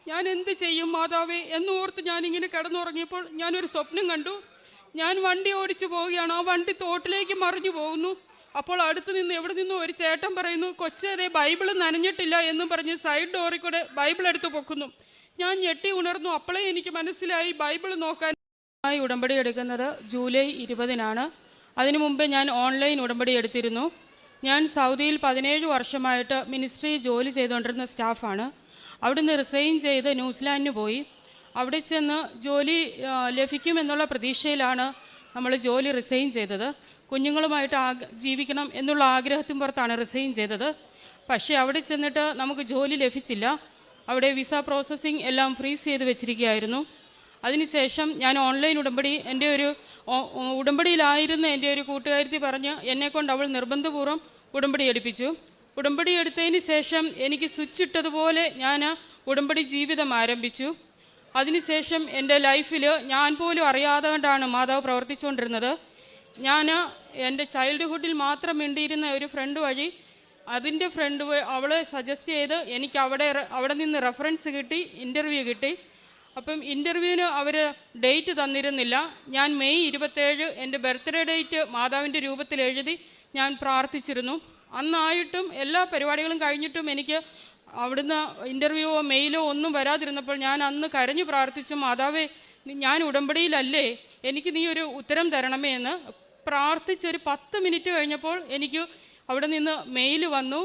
ഞാൻ എന്ത് ചെയ്യും മാതാവേ എന്നോർത്ത് ഞാനിങ്ങനെ കിടന്നുറങ്ങിയപ്പോൾ ഞാനൊരു സ്വപ്നം കണ്ടു. ഞാൻ വണ്ടി ഓടിച്ചു പോവുകയാണ്. ആ വണ്ടി തോട്ടിലേക്ക് മറിഞ്ഞു പോകുന്നു. അപ്പോൾ അടുത്ത് നിന്ന് എവിടെ നിന്നും ഒരു ചേട്ടൻ പറയുന്നു, കൊച്ചേതേ ബൈബിൾ നനഞ്ഞിട്ടില്ല എന്നും പറഞ്ഞ് സൈഡ് ഡോറിൽ കൂടെ ബൈബിൾ എടുത്ത് പൊക്കുന്നു. ഞാൻ ഞെട്ടി ഉണർന്നു. അപ്പോഴേ എനിക്ക് മനസ്സിലായി ബൈബിൾ നോക്കാൻ. ഉടമ്പടി എടുക്കുന്നത് ജൂലൈ 20-നാണ്. അതിനു മുമ്പ് ഞാൻ ഓൺലൈൻ ഉടമ്പടി എടുത്തിരുന്നു. ഞാൻ സൗദിയിൽ 17 വർഷമായിട്ട് മിനിസ്ട്രി ജോലി ചെയ്തുകൊണ്ടിരുന്ന സ്റ്റാഫാണ്. അവിടുന്ന് റിസൈൻ ചെയ്ത് ന്യൂസിലാൻഡിന് പോയി. അവിടെ ചെന്ന് ജോലി ലഭിക്കുമെന്നുള്ള പ്രതീക്ഷയിലാണ് നമ്മൾ ജോലി റിസൈൻ ചെയ്തത്. കുഞ്ഞുങ്ങളുമായിട്ട് ജീവിക്കണം എന്നുള്ള ആഗ്രഹത്തിന് പുറത്താണ് റിസൈൻ ചെയ്തത്. പക്ഷേ അവിടെ ചെന്നിട്ട് നമുക്ക് ജോലി ലഭിച്ചില്ല. അവിടെ വിസ പ്രോസസ്സിങ് എല്ലാം ഫ്രീസ് ചെയ്ത് വെച്ചിരിക്കുകയായിരുന്നു. അതിനുശേഷം ഞാൻ ഓൺലൈൻ ഉടമ്പടി ഉടമ്പടിയിലായിരുന്ന എൻ്റെ ഒരു കൂട്ടുകാരത്തി പറഞ്ഞ് എന്നെക്കൊണ്ട് അവൾ നിർബന്ധപൂർവ്വം ഉടമ്പടി എടുപ്പിച്ചു. ഉടമ്പടി എടുത്തതിന് ശേഷം എനിക്ക് സ്വിച്ച് ഇട്ടതുപോലെ ഞാൻ ഉടമ്പടി ജീവിതം ആരംഭിച്ചു. അതിനുശേഷം എൻ്റെ ലൈഫിൽ ഞാൻ പോലും അറിയാതെ കൊണ്ടാണ് മാതാവ് പ്രവർത്തിച്ചുകൊണ്ടിരുന്നത്. ഞാൻ എൻ്റെ ചൈൽഡ്ഹുഡിൽ മാത്രം മിണ്ടിയിരുന്ന ഒരു ഫ്രണ്ട് വഴി അതിൻ്റെ ഫ്രണ്ട് അവളെ സജസ്റ്റ് ചെയ്ത് എനിക്ക് അവിടെ നിന്ന് റെഫറൻസ് കിട്ടി, ഇൻ്റർവ്യൂ കിട്ടി. അപ്പം ഇൻ്റർവ്യൂവിന് അവർ ഡേറ്റ് തന്നിരുന്നില്ല. ഞാൻ മെയ് 27 എൻ്റെ ബർത്ത്ഡേ ഡേറ്റ് മാതാവിൻ്റെ രൂപത്തിൽ എഴുതി ഞാൻ പ്രാർത്ഥിച്ചിരുന്നു. അന്നായിട്ടും എല്ലാ പരിപാടികളും കഴിഞ്ഞിട്ടും എനിക്ക് അവിടുന്ന് ഇൻ്റർവ്യൂവോ മെയിലോ ഒന്നും വരാതിരുന്നപ്പോൾ ഞാൻ അന്ന് കരഞ്ഞു പ്രാർത്ഥിച്ചു, മാതാവേ ഞാൻ ഉടമ്പടിയിലല്ലേ, എനിക്ക് നീ ഒരു ഉത്തരം തരണമേ എന്ന് പ്രാർത്ഥിച്ചൊരു 10 മിനിറ്റ് കഴിഞ്ഞപ്പോൾ എനിക്ക് അവിടെ നിന്ന് മെയിൽ വന്നു,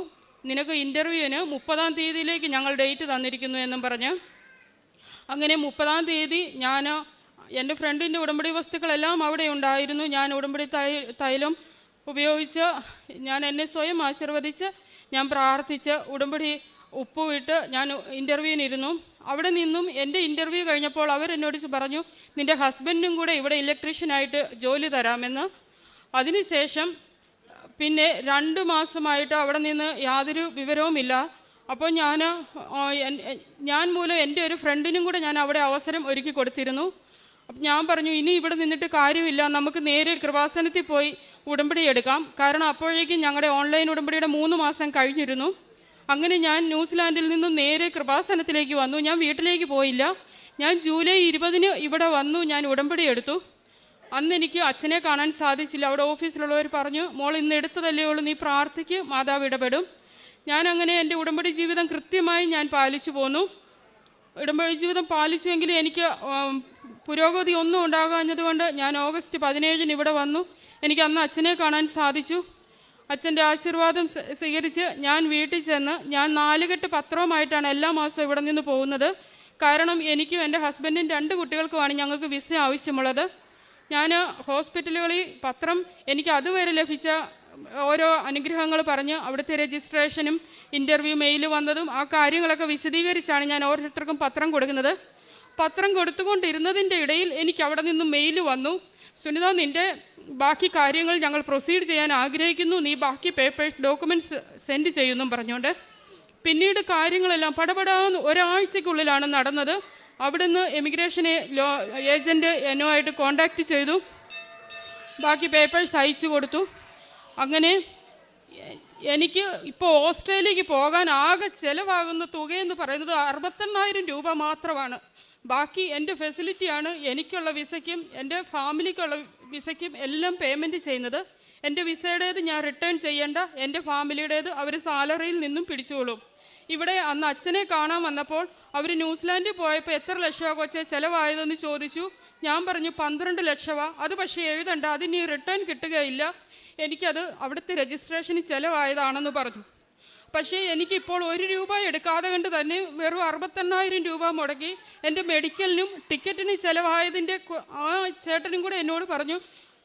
നിനക്ക് ഇൻ്റർവ്യൂവിന് 30-ാം തീയതിയിലേക്ക് ഞങ്ങൾ ഡേറ്റ് തന്നിരിക്കുന്നു എന്നും പറഞ്ഞ്. അങ്ങനെ 30-ാം തീയതി ഞാൻ എൻ്റെ ഫ്രണ്ടിൻ്റെ ഉടമ്പടി വസ്തുക്കളെല്ലാം അവിടെ ഉണ്ടായിരുന്നു. ഞാൻ ഉടമ്പടി തൈലം ഉപയോഗിച്ച് ഞാൻ എന്നെ സ്വയം ആശീർവദിച്ച് ഞാൻ പ്രാർത്ഥിച്ച് ഉടമ്പടി ഉപ്പുവിട്ട് ഞാൻ ഇൻ്റർവ്യൂവിനിരുന്നു. അവിടെ നിന്നും എൻ്റെ ഇൻ്റർവ്യൂ കഴിഞ്ഞപ്പോൾ അവരെന്നോട് പറഞ്ഞു, നിൻ്റെ ഹസ്ബൻഡും കൂടെ ഇവിടെ ഇലക്ട്രീഷ്യനായിട്ട് ജോലി തരാമെന്ന്. അതിനുശേഷം പിന്നെ 2 മാസമായിട്ട് അവിടെ നിന്ന് യാതൊരു വിവരവുമില്ല. അപ്പോൾ ഞാൻ മൂലം എൻ്റെ ഒരു ഫ്രണ്ടിനും കൂടെ ഞാൻ അവിടെ അവസരം ഒരുക്കി കൊടുത്തിരുന്നു. അപ്പം ഞാൻ പറഞ്ഞു, ഇനി ഇവിടെ നിന്നിട്ട് കാര്യമില്ല, നമുക്ക് നേരെ കൃപാസനത്തിൽ പോയി ഉടമ്പടി എടുക്കാം. കാരണം അപ്പോഴേക്കും ഞങ്ങളുടെ ഓൺലൈൻ ഉടമ്പടിയുടെ 3 മാസം കഴിഞ്ഞിരുന്നു. അങ്ങനെ ഞാൻ ന്യൂസിലാൻഡിൽ നിന്നും നേരെ കൃപാസനത്തിലേക്ക് വന്നു. ഞാൻ വീട്ടിലേക്ക് പോയില്ല. ഞാൻ ജൂലൈ 20-ന് ഇവിടെ വന്നു. ഞാൻ ഉടമ്പടി എടുത്തു. അന്ന് എനിക്ക് അച്ഛനെ കാണാൻ സാധിച്ചില്ല. അവിടെ ഓഫീസിലുള്ളവർ പറഞ്ഞു, മോൾ ഇന്ന് എടുത്തതല്ലേ ഉള്ളൂ, നീ പ്രാർത്ഥിക്ക്, മാതാവ് ഇടപെടും. ഞാനങ്ങനെ എൻ്റെ ഉടമ്പടി ജീവിതം കൃത്യമായി ഞാൻ പാലിച്ചു പോന്നു. ഉടമ്പടി ജീവിതം പാലിച്ചുവെങ്കിലും എനിക്ക് പുരോഗതി ഒന്നും ഉണ്ടാകാഞ്ഞതുകൊണ്ട് ഞാൻ ഓഗസ്റ്റ് 17-ന് ഇവിടെ വന്നു. എനിക്ക് അന്ന് അച്ഛനെ കാണാൻ സാധിച്ചു. അച്ഛൻ്റെ ആശീർവാദം സ്വീകരിച്ച് ഞാൻ വീട്ടിൽ ചെന്ന് ഞാൻ 4 കെട്ട് പത്രവുമായിട്ടാണ് എല്ലാ മാസവും ഇവിടെ നിന്ന് പോകുന്നത്. കാരണം എനിക്കും എൻ്റെ ഹസ്ബൻഡിനും 2 കുട്ടികൾക്കുമാണ് ഞങ്ങൾക്ക് വിസ ആവശ്യമുള്ളത്. ഞാൻ ഹോസ്പിറ്റലുകളിൽ പത്രം എനിക്ക് അതുവരെ ലഭിച്ച ഓരോ അനുഗ്രഹങ്ങൾ പറഞ്ഞ് അവിടുത്തെ രജിസ്ട്രേഷനും ഇൻ്റർവ്യൂ മെയിൽ വന്നതും ആ കാര്യങ്ങളൊക്കെ വിശദീകരിച്ചാണ് ഞാൻ ഓരോരുത്തർക്കും പത്രം കൊടുക്കുന്നത്. പത്രം കൊടുത്തുകൊണ്ടിരുന്നതിൻ്റെ ഇടയിൽ എനിക്ക് അവിടെ നിന്നും മെയിൽ വന്നു, സുനിത നിൻ്റെ ബാക്കി കാര്യങ്ങൾ ഞങ്ങൾ പ്രൊസീഡ് ചെയ്യാൻ ആഗ്രഹിക്കുന്നു, നീ ബാക്കി പേപ്പേഴ്സ് ഡോക്യുമെൻറ്റ്സ് സെൻഡ് ചെയ്യുമെന്നും പറഞ്ഞുകൊണ്ട്. പിന്നീട് കാര്യങ്ങളെല്ലാം പടപടാന്ന് ഒരാഴ്ചക്കുള്ളിലാണ് നടന്നത്. അവിടുന്ന് എമിഗ്രേഷൻ ഏജൻറ്റ് എന്നുമായിട്ട് കോണ്ടാക്റ്റ് ചെയ്തു, ബാക്കി പേപ്പേഴ്സ് അയച്ചു കൊടുത്തു. അങ്ങനെ എനിക്ക് ഇപ്പോൾ ഓസ്ട്രേലിയക്ക് പോകാൻ ആകെ ചിലവാകുന്ന തുകയെന്ന് പറയുന്നത് 68,000 രൂപ മാത്രമാണ്. ബാക്കി എൻ്റെ ഫെസിലിറ്റിയാണ് എനിക്കുള്ള വിസയ്ക്കും എൻ്റെ ഫാമിലിക്കുള്ള വിസയ്ക്കും എല്ലാം പേയ്മെൻറ്റ് ചെയ്യുന്നത്. എൻ്റെ വിസയുടേത് ഞാൻ റിട്ടേൺ ചെയ്യേണ്ട, എൻ്റെ ഫാമിലിയുടേത് അവർ സാലറിയിൽ നിന്നും പിടിച്ചോളും. ഇവിടെ അന്ന് അച്ഛനെ കാണാൻ വന്നപ്പോൾ അവർ ന്യൂസിലാൻഡിൽ പോയപ്പോൾ എത്ര ലക്ഷമാണ് കൊച്ചേ ചിലവായതെന്ന് ചോദിച്ചു. ഞാൻ പറഞ്ഞു 12 ലക്ഷമാണ്. അത് പക്ഷേ എഴുതണ്ട, അതിന് റിട്ടേൺ കിട്ടുകയില്ല, എനിക്കത് അവിടുത്തെ രജിസ്ട്രേഷന് ചിലവായതാണെന്ന് പറഞ്ഞു. പക്ഷേ എനിക്കിപ്പോൾ 1 രൂപ എടുക്കാതെ കൊണ്ട് തന്നെ വെറും 68,000 രൂപ മുടക്കി എൻ്റെ മെഡിക്കലിനും ടിക്കറ്റിനും ചിലവായതിൻ്റെ ആ ചേട്ടനും കൂടെ എന്നോട് പറഞ്ഞു,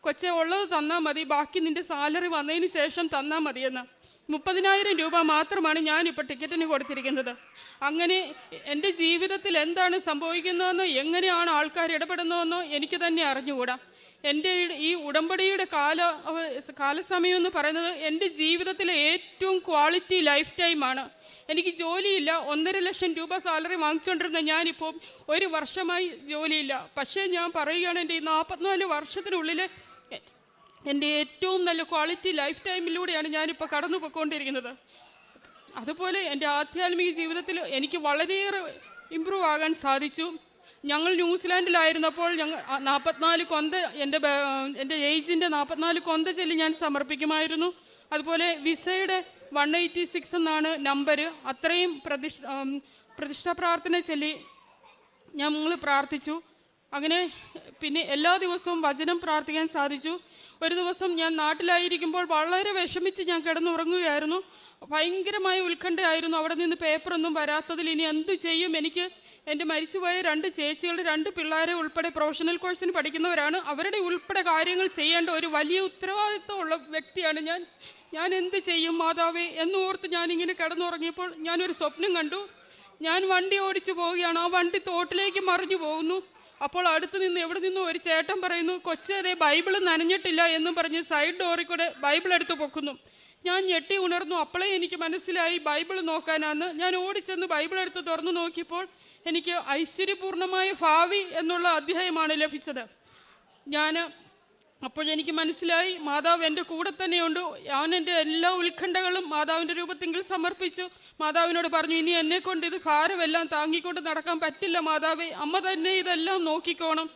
കൊച്ചെ ഉള്ളത് തന്നാൽ മതി, ബാക്കി നിൻ്റെ സാലറി വന്നതിന് ശേഷം തന്നാൽ മതിയെന്ന്. 30,000 രൂപ മാത്രമാണ് ഞാനിപ്പോൾ ടിക്കറ്റിന് കൊടുത്തിരിക്കുന്നത്. അങ്ങനെ എൻ്റെ ജീവിതത്തിൽ എന്താണ് സംഭവിക്കുന്നതെന്നോ എങ്ങനെയാണ് ആൾക്കാർ ഇടപെടുന്നതെന്നോ എനിക്ക് തന്നെ അറിഞ്ഞുകൂടാ. എൻ്റെ ഈ ഉടമ്പടിയുടെ കാലസമയം എന്ന് പറയുന്നത് എൻ്റെ ജീവിതത്തിലെ ഏറ്റവും ക്വാളിറ്റി ലൈഫ് ടൈമാണ്. എനിക്ക് ജോലിയില്ല, 1.5 ലക്ഷം രൂപ സാലറി വാങ്ങിച്ചുകൊണ്ടിരുന്ന ഞാനിപ്പോൾ 1 വർഷമായി ജോലിയില്ല. പക്ഷേ ഞാൻ പറയുകയാണ്, എൻ്റെ ഈ 44 വർഷത്തിനുള്ളിൽ എൻ്റെ ഏറ്റവും നല്ല ക്വാളിറ്റി ലൈഫ് ടൈമിലൂടെയാണ് ഞാനിപ്പോൾ കടന്നു പോയിക്കൊണ്ടിരിക്കുന്നത്. അതുപോലെ എൻ്റെ ആധ്യാത്മിക ജീവിതത്തിൽ എനിക്ക് വളരെയേറെ ഇമ്പ്രൂവ് ആകാൻ സാധിച്ചു. ഞങ്ങൾ ന്യൂസിലാൻഡിലായിരുന്നപ്പോൾ 44 കൊന്ത എൻ്റെ ഏജിൻ്റെ 44 കൊന്ത ചൊല്ലി ഞാൻ സമർപ്പിക്കുമായിരുന്നു. അതുപോലെ വിസയുടെ 186 എന്നാണ് നമ്പർ. അത്രയും പ്രതിഷ്ഠാ പ്രാർത്ഥന ചൊല്ലി ഞങ്ങൾ പ്രാർത്ഥിച്ചു. അങ്ങനെ പിന്നെ എല്ലാ ദിവസവും വചനം പ്രാർത്ഥിക്കാൻ സാധിച്ചു. ഒരു ദിവസം ഞാൻ നാട്ടിലായിരിക്കുമ്പോൾ വളരെ വിഷമിച്ച് ഞാൻ കിടന്നുറങ്ങുകയായിരുന്നു. ഭയങ്കരമായ ഉത്കണ്ഠയായിരുന്നു. അവിടെ നിന്ന് പേപ്പറൊന്നും വരാത്തതിൽ ഇനി എന്തു ചെയ്യും. എനിക്ക് എൻ്റെ മരിച്ചുപോയ 2 ചേച്ചികളുടെ 2 പിള്ളേരെ ഉൾപ്പെടെ പ്രൊഫഷണൽ കോഴ്സിന് പഠിക്കുന്നവരാണ്. അവരുടെ ഉൾപ്പെടെ കാര്യങ്ങൾ ചെയ്യേണ്ട ഒരു വലിയ ഉത്തരവാദിത്വമുള്ള വ്യക്തിയാണ് ഞാൻ എന്ത് ചെയ്യും മാതാവേ എന്നോർത്ത് ഞാനിങ്ങനെ കിടന്നുറങ്ങിയപ്പോൾ ഞാനൊരു സ്വപ്നം കണ്ടു. ഞാൻ വണ്ടി ഓടിച്ചു പോവുകയാണ്. ആ വണ്ടി തോട്ടിലേക്ക് മറിഞ്ഞു പോകുന്നു. അപ്പോൾ അടുത്ത് നിന്ന് എവിടെ നിന്നും ഒരു ചേട്ടൻ പറയുന്നു, കൊച്ചേ ബൈബിൾ നനഞ്ഞിട്ടില്ല എന്നും പറഞ്ഞ് സൈഡ് ഡോറിൽ കൂടെ ബൈബിൾ എടുത്ത് പൊക്കുന്നു. ഞാൻ ഞെട്ടി ഉണർന്നു. അപ്പോഴേ എനിക്ക് മനസ്സിലായി ബൈബിൾ നോക്കാനാന്ന്. ഞാൻ ഓടിച്ചെന്ന് ബൈബിൾ എടുത്ത് തുറന്നു നോക്കിയപ്പോൾ എനിക്ക് ഐശ്വര്യപൂർണമായ ഭാവി എന്നുള്ള അധ്യായമാണ് ലഭിച്ചത്. അപ്പോഴെനിക്ക് മനസ്സിലായി മാതാവ് എൻ്റെ കൂടെ തന്നെയുണ്ട്. ഞാൻ എൻ്റെ എല്ലാ ഉത്കണ്ഠകളും മാതാവിൻ്റെ രൂപത്തെങ്കിൽ സമർപ്പിച്ചു. മാതാവിനോട് പറഞ്ഞു, ഇനി എന്നെക്കൊണ്ട് ഇത് ഭാരമെല്ലാം താങ്ങിക്കൊണ്ട് നടക്കാൻ പറ്റില്ല മാതാവേ, അമ്മ തന്നെ ഇതെല്ലാം നോക്കിക്കോണം.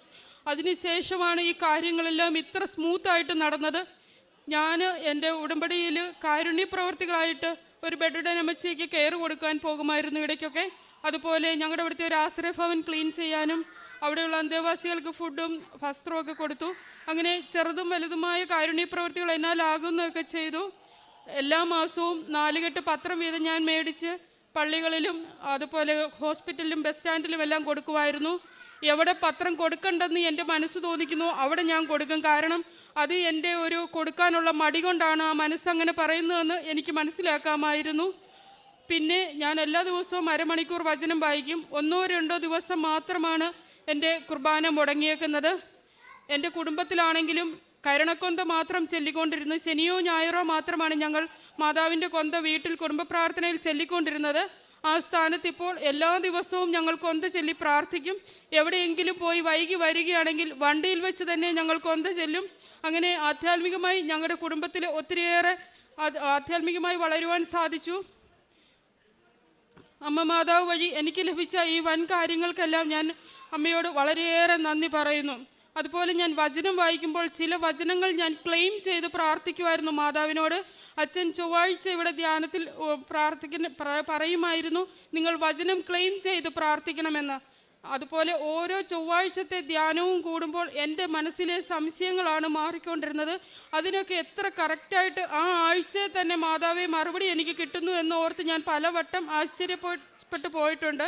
അതിനുശേഷമാണ് ഈ കാര്യങ്ങളെല്ലാം ഇത്ര സ്മൂത്തായിട്ട് നടന്നത്. ഞാൻ എൻ്റെ ഉടമ്പടിയിൽ കാരുണ്യ പ്രവർത്തികളായിട്ട് ഒരു ബെഡ്ഡൻ അമ്മച്ചിക്ക് കെയർ കൊടുക്കാൻ പോകുമായിരുന്നു ഇടയ്ക്കൊക്കെ. അതുപോലെ ഞങ്ങളുടെ ഇവിടുത്തെ ഒരു ആശ്രയഭവൻ ക്ലീൻ ചെയ്യാനും അവിടെയുള്ള അന്തേവാസികൾക്ക് ഫുഡും വസ്ത്രവും ഒക്കെ കൊടുത്തു. അങ്ങനെ ചെറുതും വലുതുമായ കാരുണ്യ പ്രവൃത്തികൾ എന്നാലാകുന്നതൊക്കെ ചെയ്തു. എല്ലാ മാസവും 4 കെട്ട് പത്രം വീതം ഞാൻ മേടിച്ച് പള്ളികളിലും അതുപോലെ ഹോസ്പിറ്റലിലും ബസ് സ്റ്റാൻഡിലും എല്ലാം കൊടുക്കുമായിരുന്നു. എവിടെ പത്രം കൊടുക്കണ്ടെന്ന് എൻ്റെ മനസ്സ് തോന്നിക്കുന്നു അവിടെ ഞാൻ കൊടുക്കും. കാരണം അത് എൻ്റെ ഒരു കൊടുക്കാനുള്ള മടി കൊണ്ടാണ് ആ മനസ്സങ്ങനെ പറയുന്നതെന്ന് എനിക്ക് മനസ്സിലാക്കാമായിരുന്നു. പിന്നെ ഞാൻ എല്ലാ ദിവസവും അരമണിക്കൂർ വചനം വായിക്കും. 1-2 ദിവസം മാത്രമാണ് എൻ്റെ കുർബാന മുടങ്ങിയേക്കുന്നത്. എൻ്റെ കുടുംബത്തിലാണെങ്കിലും കരുണക്കൊന്ത മാത്രം ചൊല്ലിക്കൊണ്ടിരുന്നു. ശനിയോ ഞായറോ മാത്രമാണ് ഞങ്ങൾ മാതാവിൻ്റെ കൊന്ത വീട്ടിൽ കുടുംബ പ്രാർത്ഥനയിൽ ചൊല്ലിക്കൊണ്ടിരുന്നത്. ആ സ്ഥാനത്ത് ഇപ്പോൾ എല്ലാ ദിവസവും ഞങ്ങൾ കൊന്ത ചൊല്ലി പ്രാർത്ഥിക്കും. എവിടെയെങ്കിലും പോയി വൈകി വരികയാണെങ്കിൽ വണ്ടിയിൽ വെച്ച് തന്നെ ഞങ്ങൾ കൊന്ത ചൊല്ലും. അങ്ങനെ ആധ്യാത്മികമായി ഞങ്ങളുടെ കുടുംബത്തിൽ ഒത്തിരിയേറെ ആധ്യാത്മികമായി വളരുവാൻ സാധിച്ചു. അമ്മ മാതാവ് വഴി എനിക്ക് ലഭിച്ച ഈ വൻ കാര്യങ്ങൾക്കെല്ലാം ഞാൻ അമ്മയോട് വളരെയേറെ നന്ദി പറയുന്നു. അതുപോലെ ഞാൻ വചനം വായിക്കുമ്പോൾ ചില വചനങ്ങൾ ഞാൻ ക്ലെയിം ചെയ്ത് പ്രാർത്ഥിക്കുമായിരുന്നു മാതാവിനോട്. അച്ഛൻ ചൊവ്വാഴ്ച ഇവിടെ ധ്യാനത്തിൽ പറയുമായിരുന്നു, നിങ്ങൾ വചനം ക്ലെയിം ചെയ്ത് പ്രാർത്ഥിക്കണമെന്ന്. അതുപോലെ ഓരോ ചൊവ്വാഴ്ചത്തെ ധ്യാനവും കൂടുമ്പോൾ എൻ്റെ മനസ്സിലെ സംശയങ്ങളാണ് മാറിക്കൊണ്ടിരുന്നത്. അതിനൊക്കെ എത്ര കറക്റ്റായിട്ട് ആ ആഴ്ചയിൽ തന്നെ മാതാവേ മറുപടി എനിക്ക് കിട്ടുന്നു എന്നോർത്ത് ഞാൻ പലവട്ടം ആശ്ചര്യപ്പെട്ടു പോയിട്ടുണ്ട്.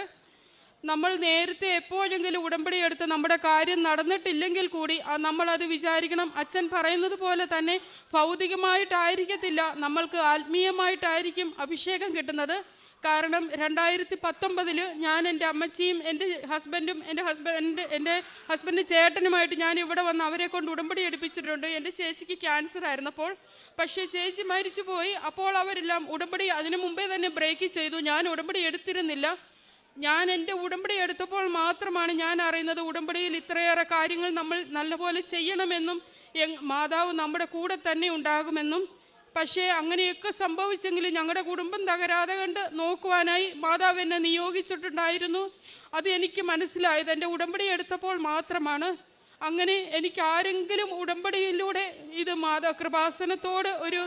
നമ്മൾ നേരത്തെ എപ്പോഴെങ്കിലും ഉടമ്പടി എടുത്ത് നമ്മുടെ കാര്യം നടന്നിട്ടില്ലെങ്കിൽ കൂടി നമ്മളത് വിചാരിക്കണം. അച്ഛൻ പറയുന്നത് പോലെ തന്നെ ഭൗതികമായിട്ടായിരിക്കത്തില്ല, നമ്മൾക്ക് ആത്മീയമായിട്ടായിരിക്കും അഭിഷേകം കിട്ടുന്നത്. കാരണം 2019 ഞാൻ എൻ്റെ അമ്മച്ചിയും എൻ്റെ ഹസ്ബൻഡും എൻ്റെ ഹസ്ബൻഡ് ചേട്ടനുമായിട്ട് ഞാൻ ഇവിടെ വന്ന് അവരെ കൊണ്ട് ഉടമ്പടി എടുപ്പിച്ചിട്ടുണ്ട്. എൻ്റെ ചേച്ചിക്ക് ക്യാൻസർ ആയിരുന്നപ്പോൾ. പക്ഷേ ചേച്ചി മരിച്ചുപോയി. അപ്പോൾ അവരെല്ലാം ഉടമ്പടി അതിനു മുമ്പേ തന്നെ ബ്രേക്ക് ചെയ്തു. ഞാൻ ഉടമ്പടി എടുത്തിരുന്നില്ല. ഞാൻ എൻ്റെ ഉടമ്പടി എടുത്തപ്പോൾ മാത്രമാണ് ഞാൻ അറിയുന്നത് ഉടമ്പടിയിൽ ഇത്രയേറെ കാര്യങ്ങൾ നമ്മൾ നല്ലപോലെ ചെയ്യണമെന്നും മാതാവ് നമ്മുടെ കൂടെ തന്നെ ഉണ്ടാകുമെന്നും. പക്ഷേ അങ്ങനെയൊക്കെ സംഭവിച്ചെങ്കിലും ഞങ്ങളുടെ കുടുംബം തകരാതെ കണ്ട് നോക്കുവാനായി മാതാവ് എന്നെ നിയോഗിച്ചിട്ടുണ്ടായിരുന്നു. അത് എനിക്ക് മനസ്സിലായത് എൻ്റെ ഉടമ്പടി എടുത്തപ്പോൾ മാത്രമാണ്. അങ്ങനെ എനിക്ക് ആരെങ്കിലും ഉടമ്പടിയിലൂടെ ഇത് കൃപാസനത്തോട് ഒരു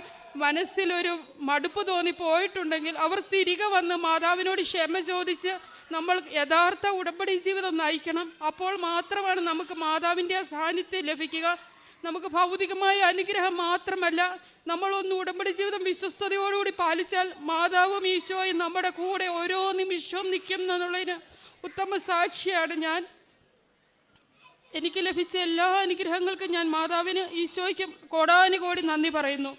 മനസ്സിലൊരു മടുപ്പ് തോന്നിപ്പോയിട്ടുണ്ടെങ്കിൽ അവർ തിരികെ വന്ന് മാതാവിനോട് ക്ഷമ ചോദിച്ച് നമ്മൾ യഥാർത്ഥ ഉടമ്പടി ജീവിതം നയിക്കണം. അപ്പോൾ മാത്രമാണ് നമുക്ക് മാതാവിൻ്റെ സാന്നിധ്യം ലഭിക്കുക. നമുക്ക് ഭൗതികമായ അനുഗ്രഹം മാത്രമല്ല, നമ്മളൊന്ന് ഉടമ്പടി ജീവിതം വിശ്വസ്തയോടുകൂടി പാലിച്ചാൽ മാതാവും ഈശോയും നമ്മുടെ കൂടെ ഓരോ നിമിഷവും നിൽക്കും എന്നുള്ളതിന് ഉത്തമ സാക്ഷിയാണ് ഞാൻ. എനിക്ക് ലഭിച്ച എല്ലാ അനുഗ്രഹങ്ങൾക്കും ഞാൻ മാതാവിന് ഈശോയ്ക്കും കോടാനുകോടി നന്ദി പറയുന്നു.